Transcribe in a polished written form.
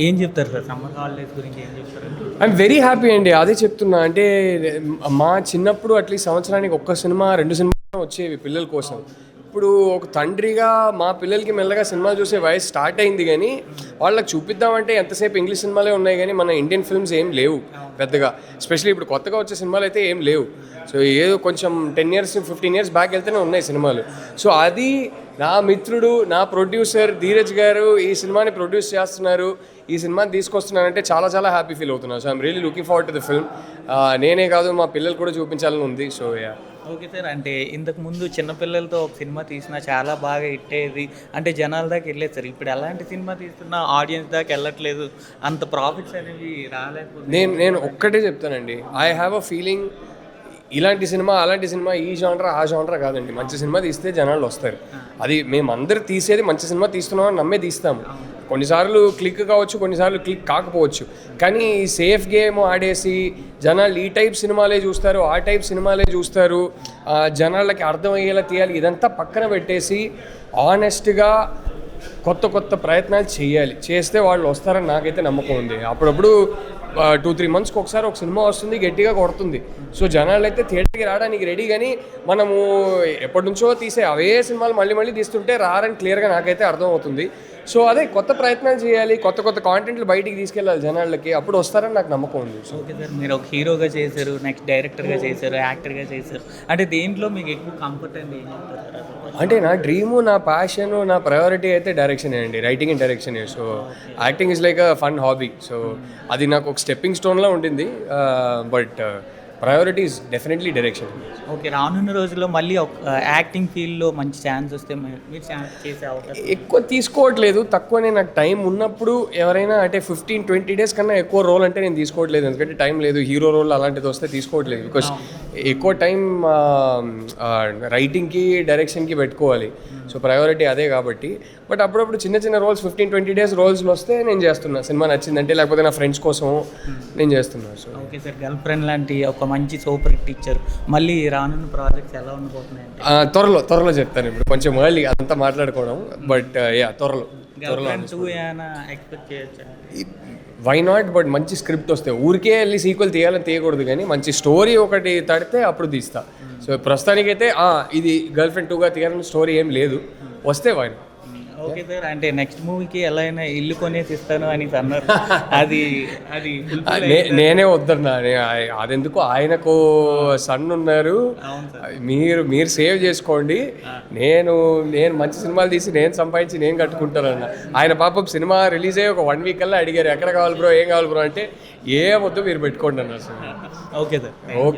ఏం చెప్తారు sir summer holidays గురించి ఏం చెప్తారు? ఐఎమ్ వెరీ హ్యాపీ అండి. అదే చెప్తున్నా. అంటే మా చిన్నప్పుడు అట్లీస్ట్ సంవత్సరానికి ఒక్క సినిమా 2 సినిమాలు వచ్చేవి పిల్లల కోసం. ఇప్పుడు ఒక తండ్రిగా మా పిల్లలకి మెల్లగా సినిమాలు చూసే వయసు స్టార్ట్ అయింది, కానీ వాళ్ళకి చూపిద్దామంటే ఎంతసేపు ఇంగ్లీష్ సినిమాలే ఉన్నాయి, కానీ మన ఇండియన్ ఫిల్మ్స్ ఏం లేవు పెద్దగా. ఎస్పెషల్లీ ఇప్పుడు కొత్తగా వచ్చే సినిమాలు అయితే ఏం లేవు. సో ఏదో కొంచెం 10 years 15 years బ్యాక్ వెళ్తేనే ఉన్నాయి సినిమాలు. సో అది నా మిత్రుడు, నా ప్రొడ్యూసర్ ధీరజ్ గారు ఈ సినిమాని ప్రొడ్యూస్ చేస్తున్నారు, ఈ సినిమాని తీసుకొస్తున్నానంటే చాలా చాలా హ్యాపీ ఫీల్ అవుతున్నాను. So I'm really looking forward to the film. నేనే కాదు, మా పిల్లలు కూడా చూపించాలని ఉంది. So yeah. ఓకే సార్, అంటే ఇంతకు ముందు చిన్నపిల్లలతో ఒక సినిమా తీసినా చాలా బాగా ఇట్టేది, అంటే జనాల దాకా వెళ్ళేది సార్. ఇప్పుడు ఎలాంటి సినిమా తీస్తున్నా ఆడియన్స్ దాకా వెళ్ళట్లేదు, అంత ప్రాఫిట్స్ అనేవి రాలేకపోతే. నేను ఒక్కటే చెప్తానండి, ఐ హ్యావ్ అ ఫీలింగ్ ఇలాంటి సినిమా అలాంటి సినిమా ఈ జానరా ఆ జానరా కాదండి. మంచి సినిమా తీస్తే జనాలు వస్తారు. అది మేమందరూ తీసేది మంచి సినిమా తీస్తున్నామని నమ్మే తీస్తాము. కొన్నిసార్లు క్లిక్ కావచ్చు, కొన్నిసార్లు క్లిక్ కాకపోవచ్చు, కానీ సేఫ్ గేమ్ ఆడేసి జనాలు ఈ టైప్ సినిమాలే చూస్తారు, ఆ టైప్ సినిమాలే చూస్తారు, జనాలకి అర్థమయ్యేలా తీయాలి, ఇదంతా పక్కన పెట్టేసి ఆనెస్ట్గా కొత్త కొత్త ప్రయత్నాలు చేయాలి. చేస్తే వాళ్ళు వస్తారని నాకైతే నమ్మకం ఉంది. అప్పుడప్పుడు 2-3 monthsకి ఒకసారి ఒక సినిమా వస్తుంది, గట్టిగా కొడుతుంది. సో జనాలు అయితే థియేటర్కి రావడానికి రెడీ, కానీ మనము ఎప్పటి నుంచో తీసే అవే సినిమాలు మళ్ళీ మళ్ళీ తీస్తుంటే రారని క్లియర్గా నాకైతే అర్థమవుతుంది. సో అదే కొత్త ప్రయత్నాలు చేయాలి, కొత్త కొత్త కాంటెంట్లు బయటికి తీసుకెళ్ళాలి జనాలకి, అప్పుడు వస్తారని నాకు నమ్మకం ఉంది. ఓకే సార్, మీరు ఒక హీరోగా చేశారు, నెక్స్ట్ డైరెక్టర్గా చేశారు, యాక్టర్గా చేశారు, అంటే దేంట్లో మీకు ఎక్కువ కంఫర్ట్ అండి? ఏం చెప్తారు? అంటే నా డ్రీము, నా ప్యాషను, నా ప్రయారిటీ అయితే డైరెక్షనే అండి, రైటింగ్ అండ్ డైరెక్షనే. So acting is like a fun hobby. So అది నాకు ఒక స్టెప్పింగ్ స్టోన్లా ఉండింది, but priority is definitely direction. Okay, రానున్న రోజుల్లో మళ్ళీ ఒక యాక్టింగ్ ఫీల్డ్లో మంచి ఛాన్స్ వస్తే మీరు చేసే అవకాశం? ఎక్కువ తీసుకోవట్లేదు, తక్కువనే. నాకు టైం ఉన్నప్పుడు ఎవరైనా అంటే 15-20 days కన్నా ఎక్కువ రోల్ అంటే నేను తీసుకోవట్లేదు, ఎందుకంటే టైం లేదు. హీరో రోల్ అలాంటిది వస్తే తీసుకోవట్లేదు, బికాస్ ఎక్కువ టైం రైటింగ్కి డైరెక్షన్కి పెట్టుకోవాలి. సో ప్రయారిటీ అదే కాబట్టి. బట్ అప్పుడప్పుడు చిన్న చిన్న రోల్స్ 15-20 days రోల్స్లో వస్తే నేను చేస్తున్నా, సినిమా నచ్చిందంటే, లేకపోతే నా ఫ్రెండ్స్ కోసం నేను చేస్తున్నాను. So okay sir, girl friend లాంటి ఒక మంచి సూపర్ హిట్ ఇచ్చారు, మళ్ళీ రానున్న ప్రాజెక్ట్స్ ఎలా ఉండబోతున్నాయి? త్వరలో చెప్తాను. ఇప్పుడు కొంచెం ఎర్లీ అదంతా మాట్లాడుకోవడం, బట్ యా త్వరలో ఎక్స్పెక్ట్ చేయొచ్చా? వై నాట్, బట్ మంచి స్క్రిప్ట్ వస్తే. ఊరికే వెళ్ళి సీక్వెల్ తీయాలని తీయకూడదు, కానీ మంచి స్టోరీ ఒకటి తడితే అప్పుడు తీస్తా. సో ప్రస్తుతానికైతే ఇది గర్ల్ ఫ్రెండ్ 2గా తీయాలని స్టోరీ ఏం లేదు, వస్తే వై నాట్. ఓకే సార్, అంటే నెక్స్ట్ మూవీకి ఎలా అయినా ఇల్లు కొనేసి ఇస్తాను అని అన్నారు, అది నేనే వద్దన్నా. అదెందుకు, ఆయనకు సన్ ఉన్నారు, మీరు సేవ్ చేసుకోండి, నేను మంచి సినిమాలు తీసి నేను సంపాదించి నేను కట్టుకుంటానన్న. ఆయన పాపం సినిమా రిలీజ్ అయ్యి ఒక 1 week కల్లా అడిగారు, ఎక్కడ కావాలి బ్రో, ఏం కావాలి బ్రో అంటే, ఏ వద్దు మీరు పెట్టుకోండి అన్నారు. Okay sir, okay.